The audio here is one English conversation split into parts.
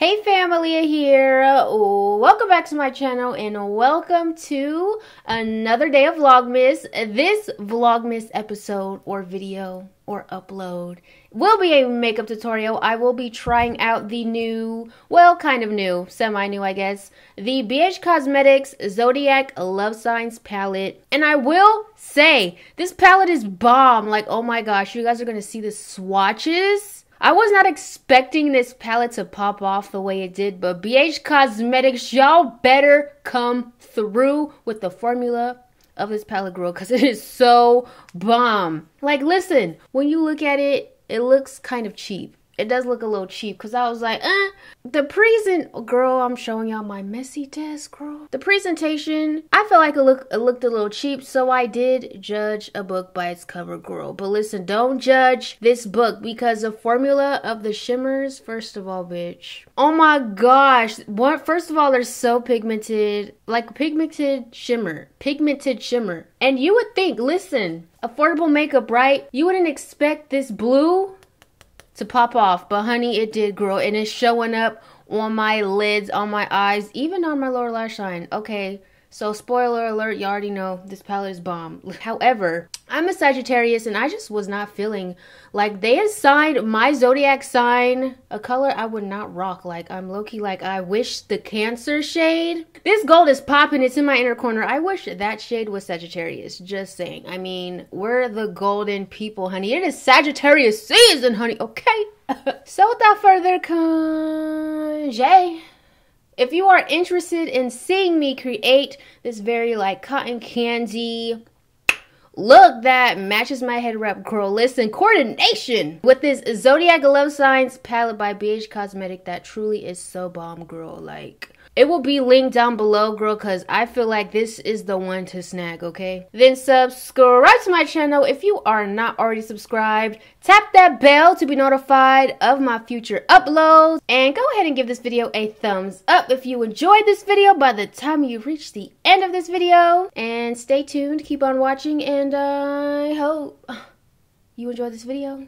Hey family, here. Welcome back to my channel and welcome to another day of Vlogmas. This Vlogmas episode or video or upload will be a makeup tutorial. I will be trying out the new, well, kind of new, semi-new I guess, the BH Cosmetics Zodiac Love Signs palette. And I will say, this palette is bomb. Like, oh my gosh, you guys are going to see the swatches. I was not expecting this palette to pop off the way it did, but BH Cosmetics, y'all better come through with the formula of this palette, girl, because it is so bomb. Like, listen, when you look at it, it looks kind of cheap. It does look a little cheap because I was like, girl, I'm showing y'all my messy desk, girl. The presentation, I feel like it looked a little cheap, so I did judge a book by its cover, girl. But listen, don't judge this book because the formula of the shimmers, first of all, bitch. Oh my gosh. First of all, they're so pigmented, like pigmented shimmer. And you would think, listen, affordable makeup, right? You wouldn't expect this blue to pop off, but honey, it did, girl, and it's showing up on my lids, on my eyes, even on my lower lash line. Okay, so spoiler alert, you already know this palette is bomb. However, I'm a Sagittarius and I just was not feeling like they assigned my zodiac sign a color I would not rock. Like, I'm low-key like, I wish the Cancer shade, this gold is popping, it's in my inner corner, I wish that shade was Sagittarius. Just saying. I mean, we're the golden people, honey. It is Sagittarius season, honey, okay? So without further congé, if you are interested in seeing me create this very like cotton candy look that matches my head wrap, girl, listen, coordination with this Zodiac Love Signs palette by BH Cosmetic that truly is so bomb, girl. Like, it will be linked down below, girl, because I feel like this is the one to snag, okay? Then subscribe to my channel if you are not already subscribed. Tap that bell to be notified of my future uploads. And go ahead and give this video a thumbs up if you enjoyed this video by the time you reach the end of this video. And stay tuned, keep on watching, and I hope you enjoyed this video.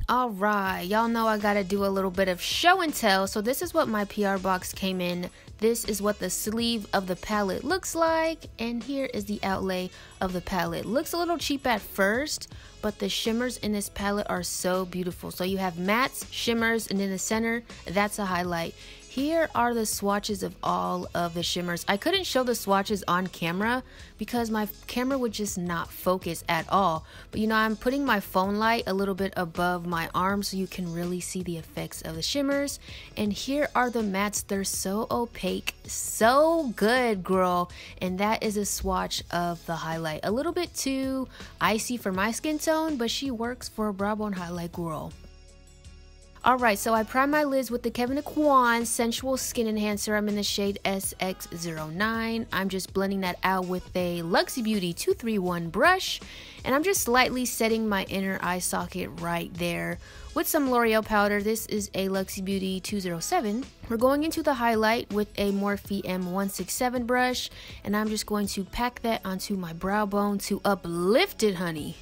Alright, y'all know I gotta do a little bit of show and tell. So this is what my PR box came in. This is what the sleeve of the palette looks like. And here is the outlay of the palette. Looks a little cheap at first, but the shimmers in this palette are so beautiful. So you have mattes, shimmers, and in the center, that's a highlight. Here are the swatches of all of the shimmers. I couldn't show the swatches on camera because my camera would just not focus at all. But you know, I'm putting my phone light a little bit above my arm so you can really see the effects of the shimmers. And here are the mattes. They're so opaque, so good, girl. And that is a swatch of the highlight. A little bit too icy for my skin tone, but she works for a brow bone highlight, girl. Alright, so I prime my lids with the Kevyn Aucoin Sensual Skin Enhancer. I'm in the shade SX09. I'm just blending that out with a Luxie Beauty 231 brush. And I'm just slightly setting my inner eye socket right there with some L'Oreal powder. This is a Luxie Beauty 207. We're going into the highlight with a Morphe M167 brush. And I'm just going to pack that onto my brow bone to uplift it, honey.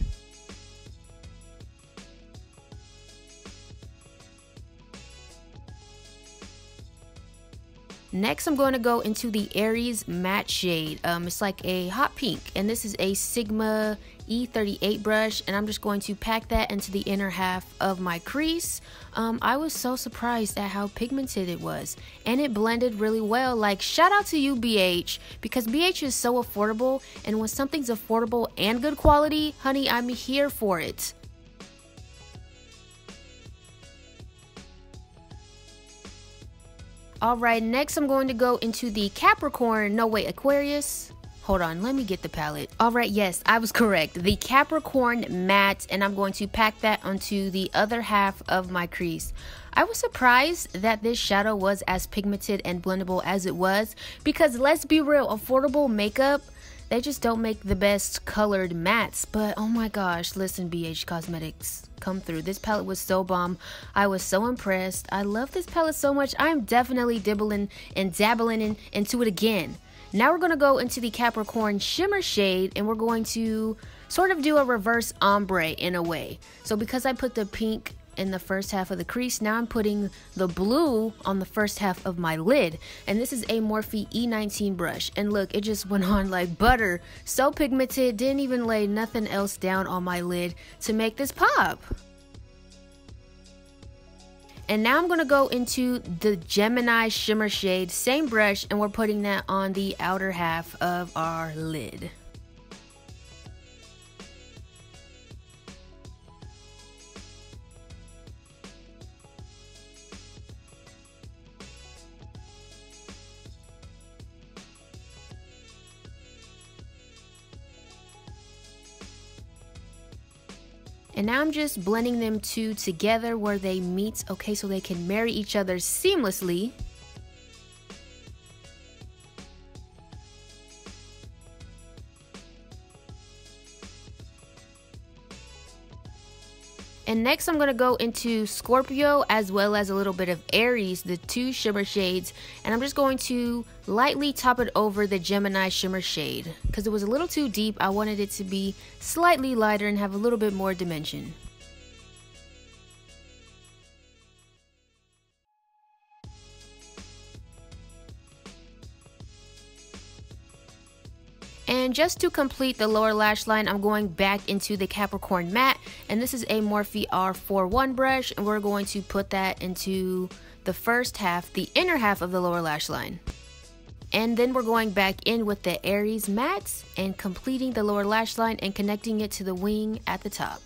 Next, I'm going to go into the Aries matte shade. It's like a hot pink, and this is a Sigma E38 brush, and I'm just going to pack that into the inner half of my crease. I was so surprised at how pigmented it was, and it blended really well. Like, shout out to you, BH, because BH is so affordable, and when something's affordable and good quality, honey, I'm here for it. Alright, next I'm going to go into the Capricorn, no wait, Aquarius. Hold on, let me get the palette. Alright, yes, I was correct. The Capricorn matte, and I'm going to pack that onto the other half of my crease. I was surprised that this shadow was as pigmented and blendable as it was, because let's be real, affordable makeup, they just don't make the best colored mattes. But oh my gosh, listen, BH Cosmetics, come through. This palette was so bomb. I was so impressed. I love this palette so much. I'm definitely dibbling and dabbling into it again. Now we're going to go into the Capricorn shimmer shade, and we're going to sort of do a reverse ombre in a way. So because I put the pink in the first half of the crease, now I'm putting the blue on the first half of my lid. And this is a Morphe E19 brush, and look, it just went on like butter. So pigmented, didn't even lay nothing else down on my lid to make this pop. And now I'm going to go into the Gemini shimmer shade, same brush, and we're putting that on the outer half of our lid. And now I'm just blending them two together where they meet, okay, so they can marry each other seamlessly. And next I'm going to go into Scorpio as well as a little bit of Aries, the two shimmer shades. And I'm just going to lightly top it over the Gemini shimmer shade. Because it was a little too deep, I wanted it to be slightly lighter and have a little bit more dimension. And just to complete the lower lash line, I'm going back into the Capricorn matte, and this is a Morphe R41 brush, and we're going to put that into the first half, the inner half of the lower lash line. And then we're going back in with the Aries matte and completing the lower lash line and connecting it to the wing at the top.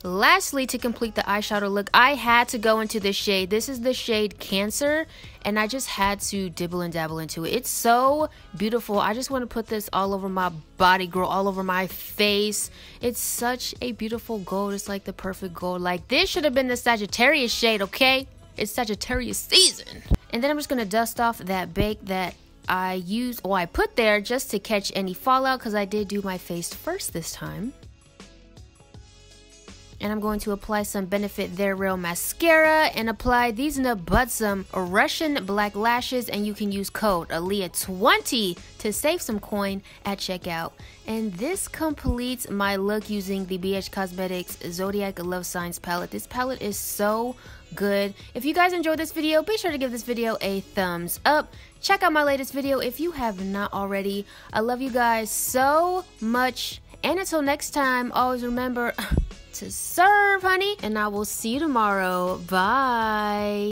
Lastly, to complete the eyeshadow look, I had to go into this shade. This is the shade Cancer, and I just had to dibble and dabble into it. It's so beautiful. I just want to put this all over my body, girl, all over my face. It's such a beautiful gold. It's like the perfect gold. Like, this should have been the Sagittarius shade, okay? It's Sagittarius season. And then I'm just going to dust off that bake that I used, or I put there just to catch any fallout, because I did do my face first this time. And I'm going to apply some Benefit They're Real mascara and apply these Nabutsum Russian black lashes, and you can use code ahliyah20 to save some coin at checkout. And this completes my look using the BH Cosmetics Zodiac Love Signs palette. This palette is so good. If you guys enjoyed this video, be sure to give this video a thumbs up. Check out my latest video if you have not already. I love you guys so much, and until next time, always remember to serve, honey, and I will see you tomorrow. Bye.